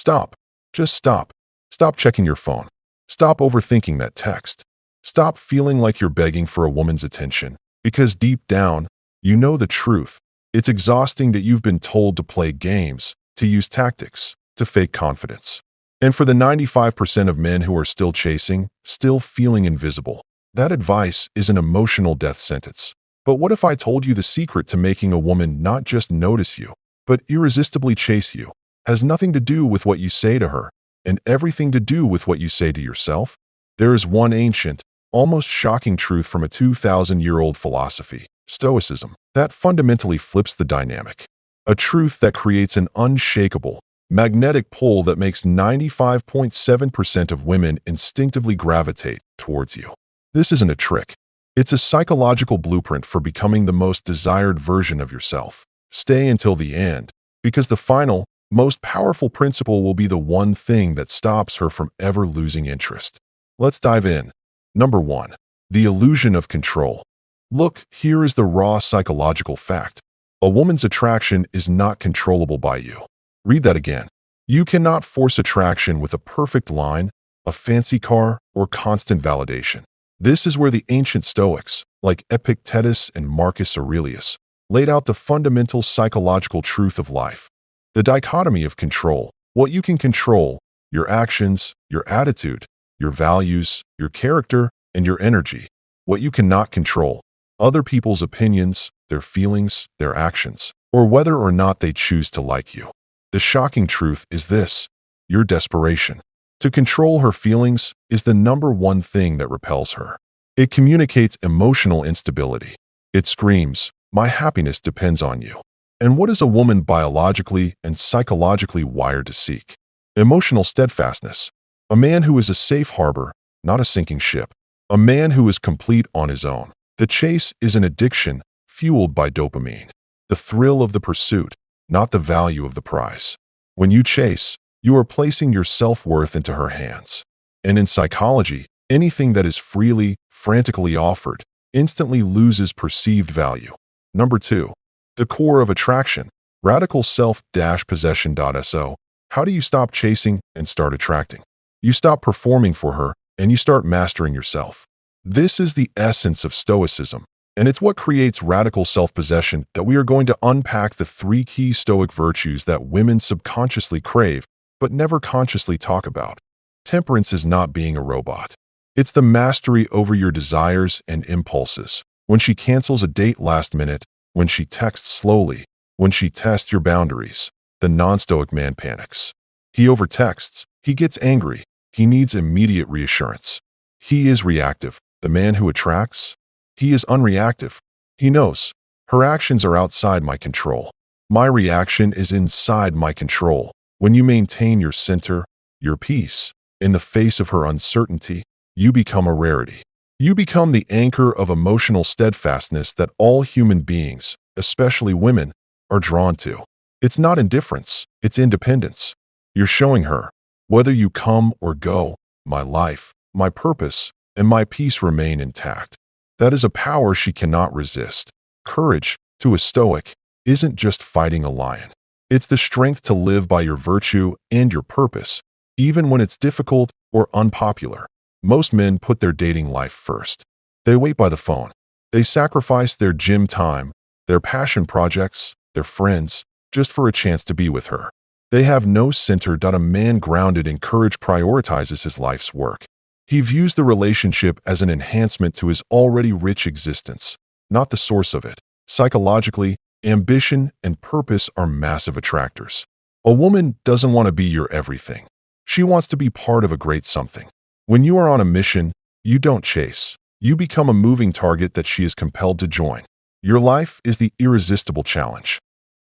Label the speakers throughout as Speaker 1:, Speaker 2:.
Speaker 1: Stop. Just stop. Stop checking your phone. Stop overthinking that text. Stop feeling like you're begging for a woman's attention, because deep down, you know the truth. It's exhausting that you've been told to play games, to use tactics, to fake confidence. And for the 95% of men who are still chasing, still feeling invisible, that advice is an emotional death sentence. But what if I told you the secret to making a woman not just notice you, but irresistibly chase you? Has nothing to do with what you say to her, and everything to do with what you say to yourself? There is one ancient, almost shocking truth from a 2,000-year-old philosophy, Stoicism, that fundamentally flips the dynamic. A truth that creates an unshakable, magnetic pull that makes 95.7% of women instinctively gravitate towards you. This isn't a trick. It's a psychological blueprint for becoming the most desired version of yourself. Stay until the end, because the final, most powerful principle will be the one thing that stops her from ever losing interest. Let's dive in. Number 1. The illusion of control. Look, here is the raw psychological fact. A woman's attraction is not controllable by you. Read that again. You cannot force attraction with a perfect line, a fancy car, or constant validation. This is where the ancient Stoics, like Epictetus and Marcus Aurelius, laid out the fundamental psychological truth of life. The dichotomy of control, what you can control, your actions, your attitude, your values, your character, and your energy. What you cannot control, other people's opinions, their feelings, their actions, or whether or not they choose to like you. The shocking truth is this: your desperation to control her feelings is the number one thing that repels her. It communicates emotional instability. It screams, "My happiness depends on you." And what is a woman biologically and psychologically wired to seek? Emotional steadfastness. A man who is a safe harbor, not a sinking ship. A man who is complete on his own. The chase is an addiction fueled by dopamine. The thrill of the pursuit, not the value of the prize. When you chase, you are placing your self-worth into her hands. And in psychology, anything that is freely, frantically offered instantly loses perceived value. Number 2. The core of attraction. Radical self-possession.so. How do you stop chasing and start attracting? You stop performing for her and you start mastering yourself. This is the essence of Stoicism, and it's what creates radical self-possession that we are going to unpack the 3 key Stoic virtues that women subconsciously crave but never consciously talk about. Temperance is not being a robot. It's the mastery over your desires and impulses. When she cancels a date last minute, when she texts slowly, when she tests your boundaries, the non-Stoic man panics. He overtexts, he gets angry, he needs immediate reassurance. He is reactive. The man who attracts, he is unreactive. He knows, her actions are outside my control. My reaction is inside my control. When you maintain your center, your peace, in the face of her uncertainty, you become a rarity. You become the anchor of emotional steadfastness that all human beings, especially women, are drawn to. It's not indifference, it's independence. You're showing her, whether you come or go, my life, my purpose, and my peace remain intact. That is a power she cannot resist. Courage, to a Stoic, isn't just fighting a lion. It's the strength to live by your virtue and your purpose, even when it's difficult or unpopular. Most men put their dating life first. They wait by the phone. They sacrifice their gym time, their passion projects, their friends, just for a chance to be with her. They have no center. A man grounded in courage prioritizes his life's work. He views the relationship as an enhancement to his already rich existence, not the source of it. Psychologically, ambition and purpose are massive attractors. A woman doesn't want to be your everything. She wants to be part of a great something. When you are on a mission, you don't chase. You become a moving target that she is compelled to join. Your life is the irresistible challenge.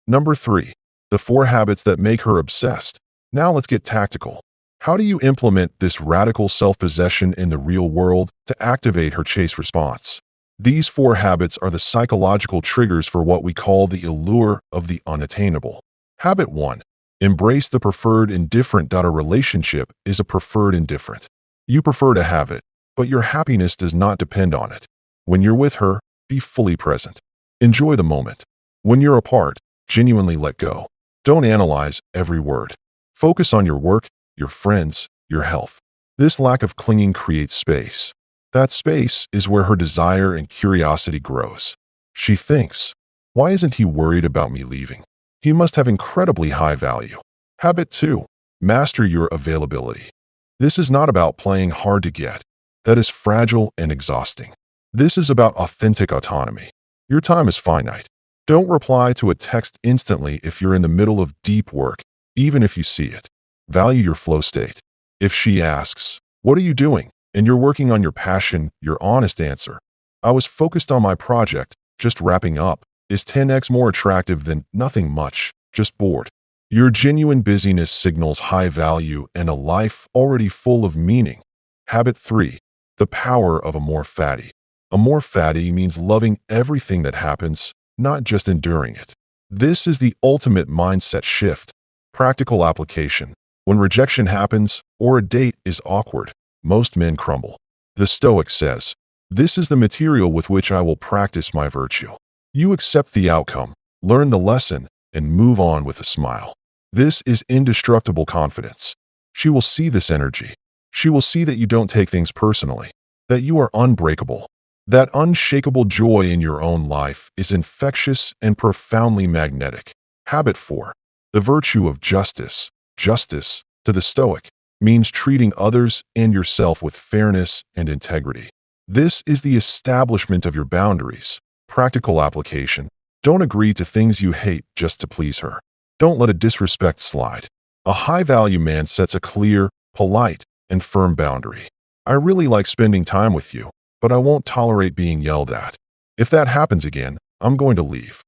Speaker 1: Number 3. The 4 habits that make her obsessed. Now let's get tactical. How do you implement this radical self-possession in the real world to activate her chase response? These 4 habits are the psychological triggers for what we call the allure of the unattainable. Habit 1. Embrace the preferred indifferent. A relationship is a preferred indifferent. You prefer to have it, but your happiness does not depend on it. When you're with her, be fully present. Enjoy the moment. When you're apart, genuinely let go. Don't analyze every word. Focus on your work, your friends, your health. This lack of clinging creates space. That space is where her desire and curiosity grows. She thinks, why isn't he worried about me leaving? He must have incredibly high value. Habit 2. Master your availability. This is not about playing hard to get. That is fragile and exhausting. This is about authentic autonomy. Your time is finite. Don't reply to a text instantly if you're in the middle of deep work, even if you see it. Value your flow state. If she asks, what are you doing? And you're working on your passion, your honest answer, I was focused on my project, just wrapping up, is 10x more attractive than nothing much, just bored. Your genuine busyness signals high value and a life already full of meaning. Habit 3. The power of a more fatty. A more fatty means loving everything that happens, not just enduring it. This is the ultimate mindset shift. Practical application. When rejection happens or a date is awkward, most men crumble. The Stoic says, this is the material with which I will practice my virtue. You accept the outcome, learn the lesson, and move on with a smile. This is indestructible confidence. She will see this energy. She will see that you don't take things personally, that you are unbreakable. That unshakable joy in your own life is infectious and profoundly magnetic. Habit 4. The virtue of justice. Justice, to the Stoic, means treating others and yourself with fairness and integrity. This is the establishment of your boundaries. Practical application. Don't agree to things you hate just to please her. Don't let a disrespect slide. A high-value man sets a clear, polite, and firm boundary. I really like spending time with you, but I won't tolerate being yelled at. If that happens again, I'm going to leave.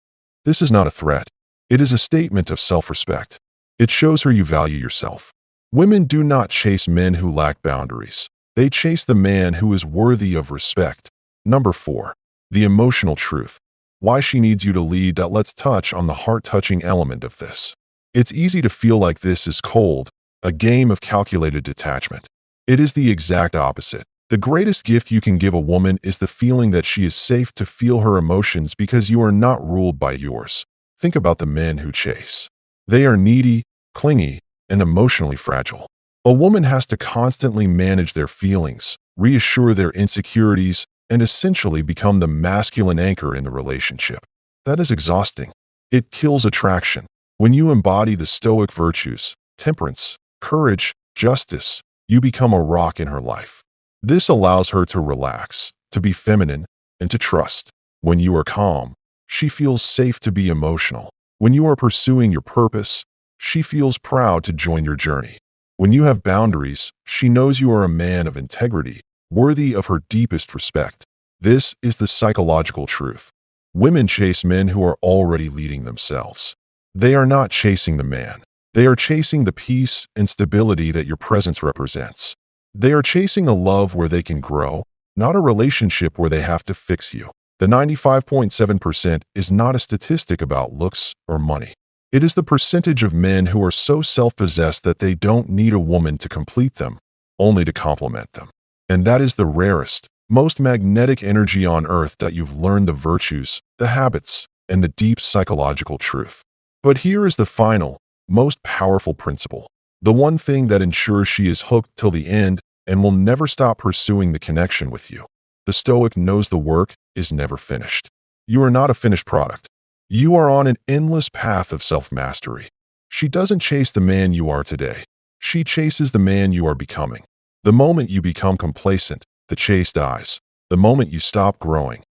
Speaker 1: This is not a threat. It is a statement of self-respect. It shows her you value yourself. Women do not chase men who lack boundaries. They chase the man who is worthy of respect. Number 4. The emotional truth. Why she needs you to lead. Let's touch on the heart-touching element of this. It's easy to feel like this is cold, a game of calculated detachment. It is the exact opposite. The greatest gift you can give a woman is the feeling that she is safe to feel her emotions because you are not ruled by yours. Think about the men who chase. They are needy, clingy, and emotionally fragile. A woman has to constantly manage their feelings, reassure their insecurities, and essentially become the masculine anchor in the relationship. That is exhausting. It kills attraction. When you embody the Stoic virtues, temperance, courage, justice, you become a rock in her life. This allows her to relax, to be feminine, and to trust. When you are calm, she feels safe to be emotional. When you are pursuing your purpose, she feels proud to join your journey. When you have boundaries, she knows you are a man of integrity, worthy of her deepest respect. This is the psychological truth. Women chase men who are already leading themselves. They are not chasing the man. They are chasing the peace and stability that your presence represents. They are chasing a love where they can grow, not a relationship where they have to fix you. The 95.7% is not a statistic about looks or money. It is the percentage of men who are so self-possessed that they don't need a woman to complete them, only to complement them. And that is the rarest, most magnetic energy on earth that you've learned the virtues, the habits, and the deep psychological truth. But here is the final, most powerful principle. The one thing that ensures she is hooked till the end and will never stop pursuing the connection with you. The Stoic knows the work is never finished. You are not a finished product. You are on an endless path of self-mastery. She doesn't chase the man you are today. She chases the man you are becoming. The moment you become complacent, the chase dies. The moment you stop growing,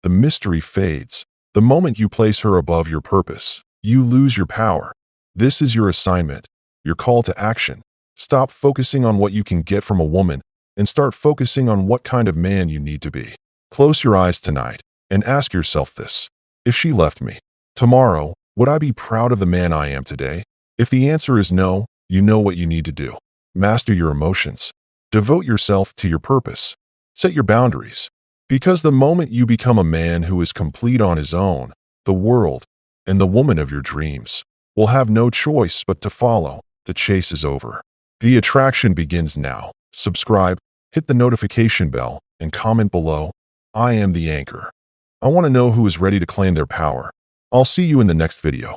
Speaker 1: the mystery fades. The moment you place her above your purpose, you lose your power. This is your assignment, your call to action. Stop focusing on what you can get from a woman and start focusing on what kind of man you need to be. Close your eyes tonight and ask yourself this. If she left me tomorrow, would I be proud of the man I am today? If the answer is no, you know what you need to do. Master your emotions. Devote yourself to your purpose. Set your boundaries. Because the moment you become a man who is complete on his own, the world and the woman of your dreams will have no choice but to follow. The chase is over. The attraction begins now. Subscribe, hit the notification bell, and comment below. I am the anchor. I want to know who is ready to claim their power. I'll see you in the next video.